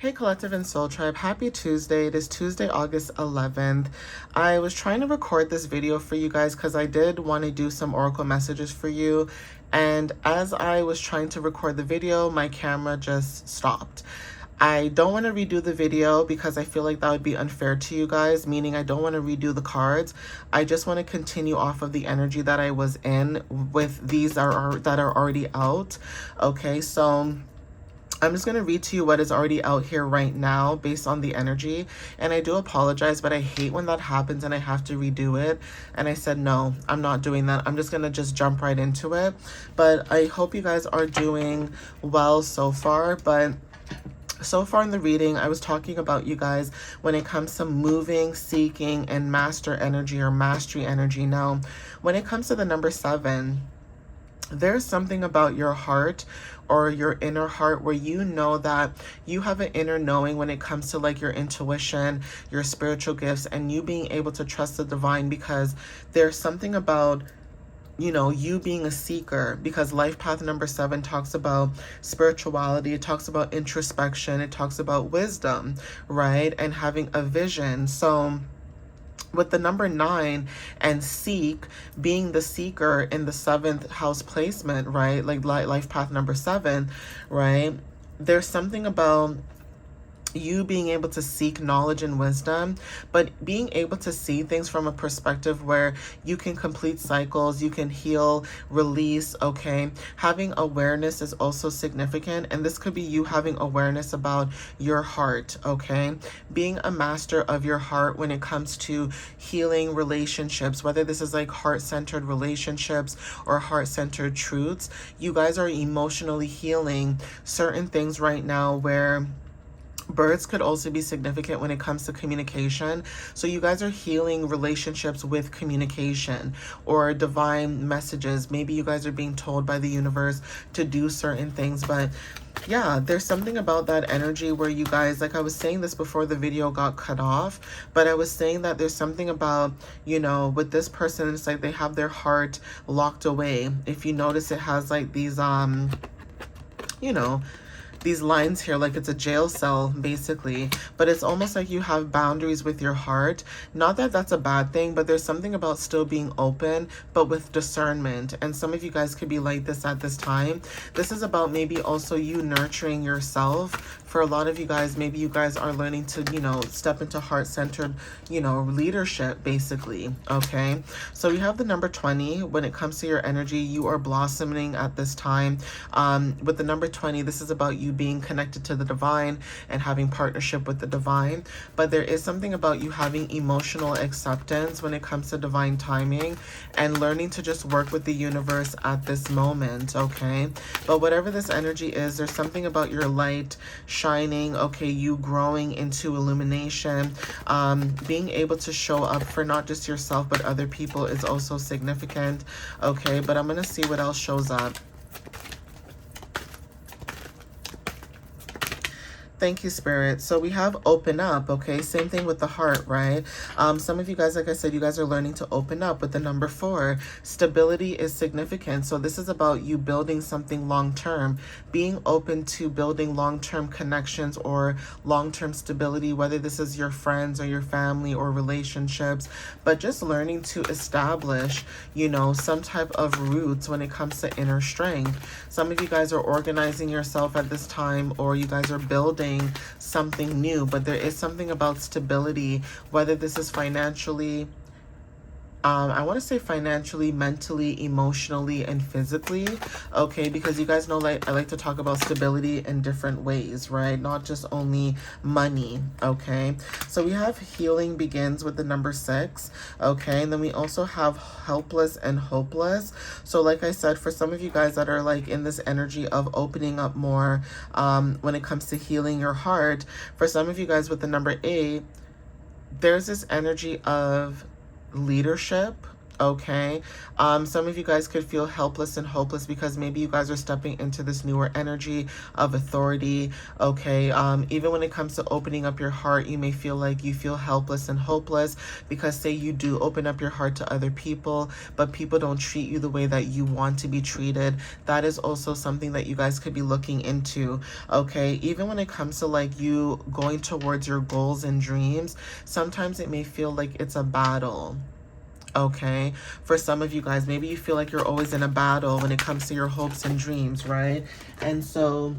Hey Collective and Soul Tribe, happy Tuesday. It is Tuesday, August 11th. I was trying to record this video for you guys because I did want to do some oracle messages for you. And as I was trying to record the video, my camera just stopped. I don't want to redo the video because I feel like that would be unfair to you guys, meaning I don't want to redo the cards. I just want to continue off of the energy that I was in with these that are already out. Okay, so I'm just going to read to you what is already out here right now based on the energy. And I do apologize, but I hate when that happens and I have to redo it. And I said, no, I'm not doing that. I'm just going to just jump right into it. But I hope you guys are doing well so far. But so far in the reading, I was talking about you guys when it comes to moving, seeking, and master energy or mastery energy. Now, when it comes to the number 7, there's something about your heart or your inner heart where you know that you have an inner knowing when it comes to like your intuition, your spiritual gifts, and you being able to trust the divine, because there's something about, you know, you being a seeker, because life path number 7 talks about spirituality, it talks about introspection, it talks about wisdom, right? And having a vision. So with the number 9 and seek, being the seeker in the 7th house placement, right? Like life path number 7, right? There's something about you being able to seek knowledge and wisdom, but being able to see things from a perspective where you can complete cycles, you can heal, release, okay? Having awareness is also significant, and this could be you having awareness about your heart, okay? Being a master of your heart when it comes to healing relationships, whether this is like heart-centered relationships or heart-centered truths, you guys are emotionally healing certain things right now where birds could also be significant when it comes to communication. So you guys are healing relationships with communication or divine messages. Maybe you guys are being told by the universe to do certain things. But yeah, there's something about that energy where you guys, like I was saying this before the video got cut off, but I was saying that there's something about, you know, with this person, it's like they have their heart locked away. If you notice, it has like these, you know, these lines here, like it's a jail cell basically, but it's almost like you have boundaries with your heart. Not that that's a bad thing, but there's something about still being open, but with discernment. And some of you guys could be like this at this time. This is about maybe also you nurturing yourself. For a lot of you guys, maybe you guys are learning to, you know, step into heart-centered, you know, leadership basically, okay? So you have the number 20. When it comes to your energy, you are blossoming at this time. With the number 20, this is about you being connected to the divine and having partnership with the divine. But there is something about you having emotional acceptance when it comes to divine timing and learning to just work with the universe at this moment, okay? But whatever this energy is, there's something about your light shining, okay, you growing into illumination, being able to show up for not just yourself but other people is also significant, okay? But I'm gonna see what else shows up. Thank you, Spirit. So we have open up, okay? Same thing with the heart, right? Some of you guys, like I said, you guys are learning to open up with the number 4. Stability is significant. So this is about you building something long-term, being open to building long-term connections or long-term stability, whether this is your friends or your family or relationships, but just learning to establish, you know, some type of roots when it comes to inner strength. Some of you guys are organizing yourself at this time, or you guys are building something new, but there is something about stability, whether this is financially, I want to say financially, mentally, emotionally, and physically, okay? Because you guys know, like, I like to talk about stability in different ways, right? Not just only money, okay? So we have healing begins with the number 6, okay? And then we also have helpless and hopeless. So like I said, for some of you guys that are like in this energy of opening up more when it comes to healing your heart, for some of you guys with the number 8, there's this energy of leadership, Okay, some of you guys could feel helpless and hopeless because maybe you guys are stepping into this newer energy of authority. Okay, even when it comes to opening up your heart, you may feel like you feel helpless and hopeless because say you do open up your heart to other people, but people don't treat you the way that you want to be treated. That is also something that you guys could be looking into. Okay, even when it comes to like you going towards your goals and dreams, sometimes it may feel like it's a battle. Okay, for some of you guys, maybe you feel like you're always in a battle when it comes to your hopes and dreams, right? And so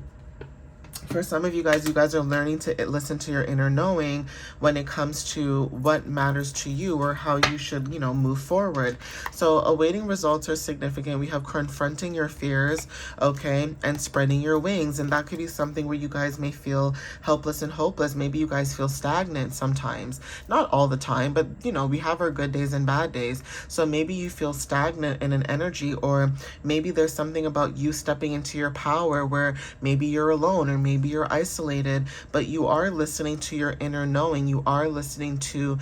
for some of you guys are learning to listen to your inner knowing when it comes to what matters to you or how you should, move forward. So awaiting results are significant. We have confronting your fears, okay, and spreading your wings. And that could be something where you guys may feel helpless and hopeless. Maybe you guys feel stagnant sometimes. Not all the time, but, we have our good days and bad days. So maybe you feel stagnant in an energy, or maybe there's something about you stepping into your power where maybe you're alone, or maybe you're isolated, but you are listening to your inner knowing. You are listening to,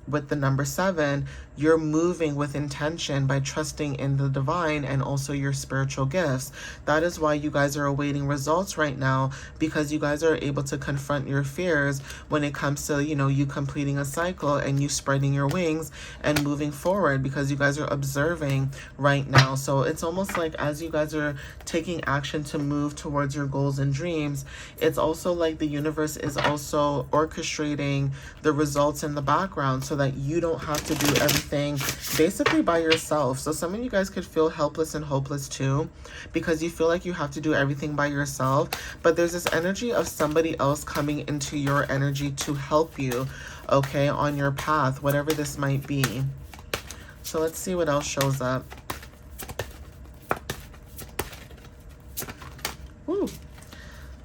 with the number 7, you're moving with intention by trusting in the divine and also your spiritual gifts. That is why you guys are awaiting results right now, because you guys are able to confront your fears when it comes to, you completing a cycle and you spreading your wings and moving forward, because you guys are observing right now. So it's almost like as you guys are taking action to move towards your goals and dreams, it's also like the universe is also orchestrating the results in the background so that you don't have to do everything basically by yourself. So some of you guys could feel helpless and hopeless too, because you feel like you have to do everything by yourself, but there's this energy of somebody else coming into your energy to help you, okay, on your path, whatever this might be. So let's see what else shows up. Woo.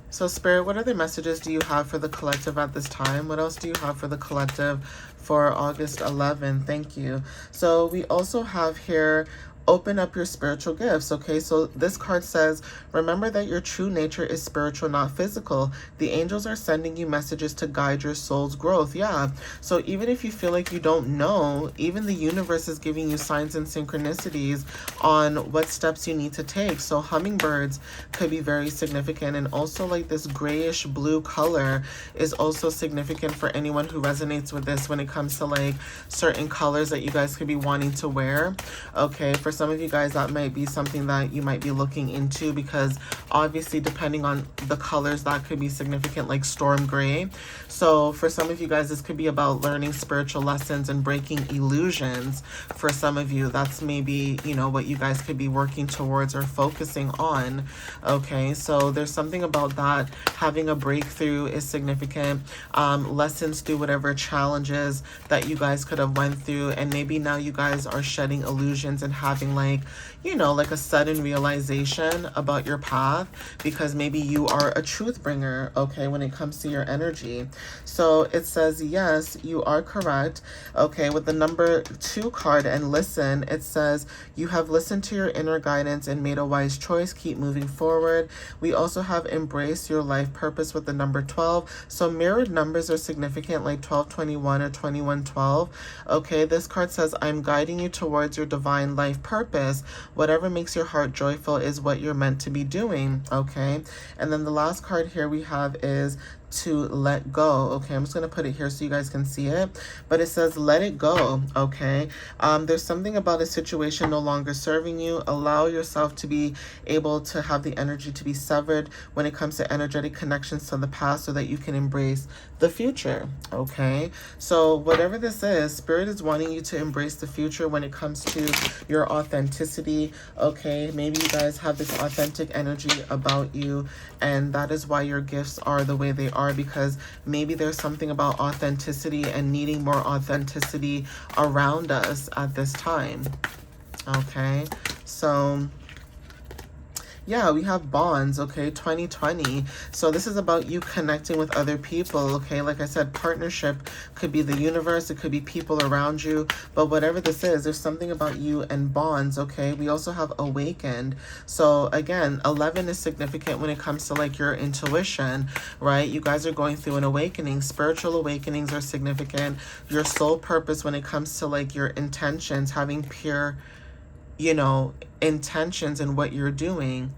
So Spirit, what other messages do you have for the collective at this time? What else do you have for the collective for August 11th? Thank you. So we also have here, open up your spiritual gifts. Okay, so this card says, remember that your true nature is spiritual, not physical. The angels are sending you messages to guide your soul's growth. Yeah, so even if you feel like you don't know, even the universe is giving you signs and synchronicities on what steps you need to take. So hummingbirds could be very significant, and also like this grayish blue color is also significant for anyone who resonates with this when it comes to like certain colors that you guys could be wanting to wear. Okay, for some of you guys, that might be something that you might be looking into, because obviously depending on the colors, that could be significant, like storm gray. So for some of you guys, this could be about learning spiritual lessons and breaking illusions. For some of you, that's maybe, what you guys could be working towards or focusing on. Okay, so there's something about that. Having a breakthrough is significant. Lessons through whatever challenges that you guys could have went through, and maybe now you guys are shedding illusions and having like a sudden realization about your path, because maybe you are a truth bringer, okay, when it comes to your energy. So it says, yes, you are correct. Okay, with the number 2 card and listen, it says, you have listened to your inner guidance and made a wise choice. Keep moving forward. We also have embraced your life purpose with the number 12. So mirrored numbers are significant, like 1221 or 2112. Okay, this card says, I'm guiding you towards your divine life purpose. Whatever makes your heart joyful is what you're meant to be doing. Okay, and then the last card here we have is to let go. Okay, I'm just going to put it here so you guys can see it, but it says let it go. Okay, there's something about a situation no longer serving you. Allow yourself to be able to have the energy to be severed when it comes to energetic connections to the past, so that you can embrace the future. Okay, so whatever this is, Spirit is wanting you to embrace the future when it comes to your authenticity. Okay, maybe you guys have this authentic energy about you, and that is why your gifts are the way they are, because maybe there's something about authenticity and needing more authenticity around us at this time. Okay, so Yeah, we have bonds, okay, 2020. So this is about you connecting with other people, okay? Like I said, partnership could be the universe, it could be people around you, but whatever this is, there's something about you and bonds, okay? We also have awakened. So again, 11 is significant when it comes to like your intuition, right? You guys are going through an awakening. Spiritual awakenings are significant. Your soul purpose when it comes to like your intentions, having pure, you know, intentions in what you're doing.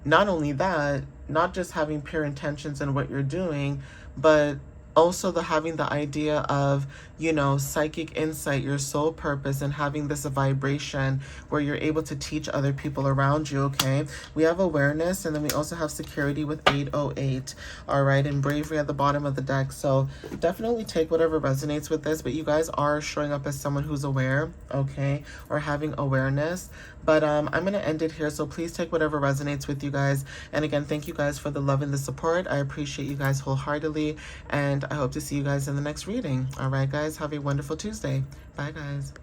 Not only that, not just having pure intentions in what you're doing, but also the having the idea of, you know, psychic insight, your soul purpose, and having this vibration where you're able to teach other people around you, okay? We have awareness, and then we also have security with 808, all right, and bravery at the bottom of the deck. So definitely take whatever resonates with this, but you guys are showing up as someone who's aware, okay, or having awareness. But I'm going to end it here, so please take whatever resonates with you guys. And again, thank you guys for the love and the support. I appreciate you guys wholeheartedly, and I hope to see you guys in the next reading. All right, guys, have a wonderful Tuesday. Bye, guys.